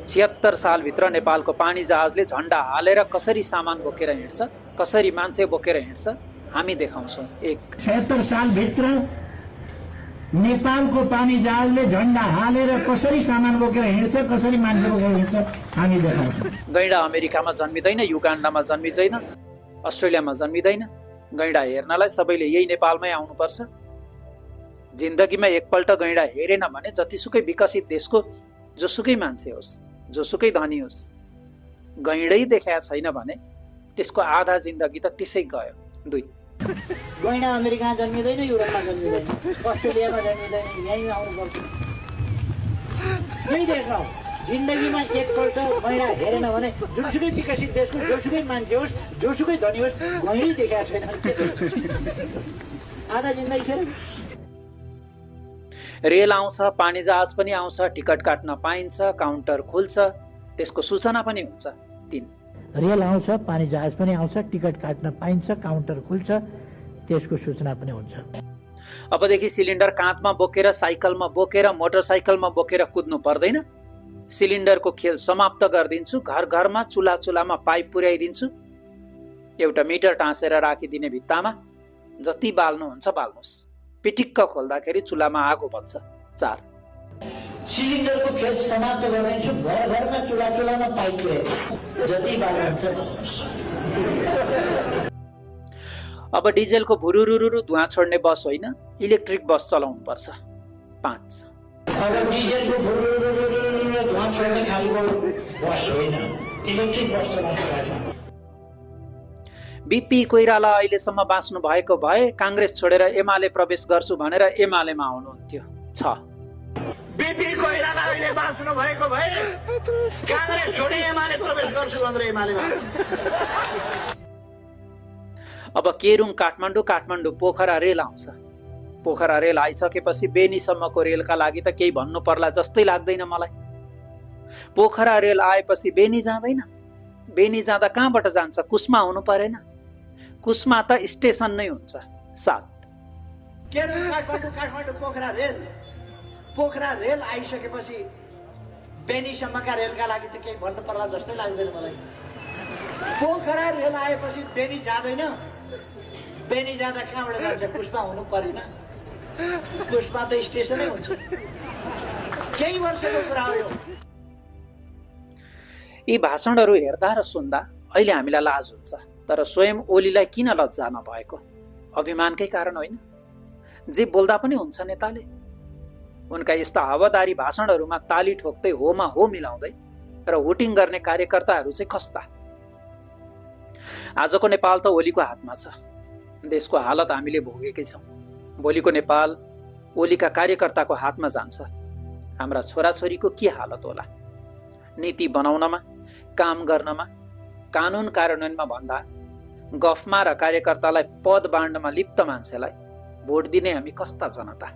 76 सालभित्र नेपालको पानी जहाजले झन्डा हालेर कसरी सामान बोकेर हिँड्छ, कसरी मान्छे बोकेर हिँड्छ हामी देखाउँछौँ। 76 सालभित्र नेपालको पानी जहाजले झन्डा हालेर कसरी सामान बोकेर हिँड्छ, कसरी मान्छे बोकेर हिँड्छ हामी देखाउँछौँ। गैंडा अमेरिकामा जन्मिँदैन, युगान्डामा जन्मिँदैन, अस्ट्रेलियामा जन्मिँदैन। गैंडा हेर्नलाई सबैले यही नेपालमै आउनुपर्छ। जिन्दगीमा एकपल्ट गैंडा हेरेन भने जतिसुकै विकसित देशको जोसुकै मान्छे होस्, जोसुकै धनी होस्, गैंडै देखाएको छैन भने त्यसको आधा जिन्दगी त त्यसै गयो। 2 गैंडा अमेरिकामा जन्मिँदैन, युरोपमा जन्मिँदैन, अस्ट्रेलियामा जन्मिँदैन, यहीँ आउनुपर्छ। यही देखाऊ जिन्दगीमा एकपल्ट गैंडा हेरेन भने जुनसुकै विकसित देशको जोसुकै मान्छे होस्, जोसुकै धनी होस्, गैंडै देखाएको छैन। आधा जिन्दगी खेर। रेल आउँछ, पानी जहाज पनि आउँछ, टिकट काट्न पाइन्छ, काउन्टर खुल्छ, त्यसको सूचना पनि हुन्छ। 3 रेल आउँछ, पानी जहाज पनि आउँछ, टिकट काट्न पाइन्छ, काउन्टर खुल्छ, त्यसको सूचना पनि हुन्छ। अबदेखि सिलिन्डर काँधमा बोकेर, साइकलमा बोकेर, मोटरसाइकलमा बोकेर कुद्नु पर्दैन। सिलिन्डरको खेल समाप्त गरिदिन्छु। घर घरमा चुलामा पाइप पुर्याइदिन्छु। एउटा मिटर टाँसेर राखिदिने भित्तामा जति बाल्नुहुन्छ बाल्नुहोस्। पिटिक्क खोल्दाखेरि चुलामा आगो बल्छ। 4 सिलिन्डरको खेल समाप्त गरिदिन्छु। घर घरमा चुलामा पाइप पुर्याइदिन्छु। जति बाल्नुहुन्छ बाल्नुहोस्। अब डिजेलको भुरुरुरु धुवा छोड्ने बस होइन, इलेक्ट्रिक बस चलाउनु पर्छ। 5 अब डिजेलको भुरुरुरु धुवा छोड्ने खालको बस होइन, इलेक्ट्रिक बस चलाउनु पर्छ। बीपी कोइराला अहिलेसम्म बाँच्नु भएको भए काङ्ग्रेस छोडेर एमाले प्रवेश गर्छु भनेर एमालेमा आउनुहुन्थ्यो। 6 बीपी कोइराला अहिले बाँच्नु भएको भए काङ्ग्रेस छोडे एमाले प्रवेश गर्छु भनेर एमालेमा। अब केरुङ काठमाडौँ, काठमाडौँ पोखरा रेल आउँछ। पोखरा रेल आइसकेपछि बेनीसम्मको रेलका लागि त केही भन्नु पर्ला जस्तै लाग्दैन मलाई। पोखरा रेल आएपछि बेनी जाँदैन। बेनी जाँदा कहाँबाट जान्छ? कुस्मा हुनु परेन? कुस्मा त स्टेसन नै हुन्छ। 7 केरुङ काठमाडौँ पोखरा रेल आइसकेपछि बेनीसम्मका रेलका लागि त केही भन्नु पर्ला जस्तै लाग्दैन मलाई। पोखरा रेल आएपछि बेनी जाँदैन। बेनी जाँदा कहाँबाट जान्छ? कुस्मा हुनु परेन? कुस्मा त स्टेसनै हुन्छ। केही वर्षको कुरा हो यो। यी भाषणहरू हेर्दा र सुन्दा अहिले हामीलाई लाज हुन्छ, तर स्वयं ओलीलाई किन लज्जा नभएको? अभिमानकै कारण होइन? जे बोल्दा पनि हुन्छ नेताले। उनका यस्ता हावादारी भाषणहरूमा ताली ठोक्दै होमा हो मिलाउँदै र होटिङ गर्ने कार्यकर्ताहरू चाहिँ खस्ता। आजको नेपाल त ओलीको हातमा छ। देशको हालत हामीले भोगेकै छौँ। भोलिको नेपाल ओलीका कार्यकर्ताको हातमा जान्छ। हाम्रा छोराछोरीको के हालत होला? नीति बनाउनमा, काम गर्नमा, कानुन कार्यान्वयनमा भन्दा गफमा र कार्यकर्तालाई पद बाँड्नमा लिप्त मान्छेलाई भोट दिने हामी कस्ता जनता?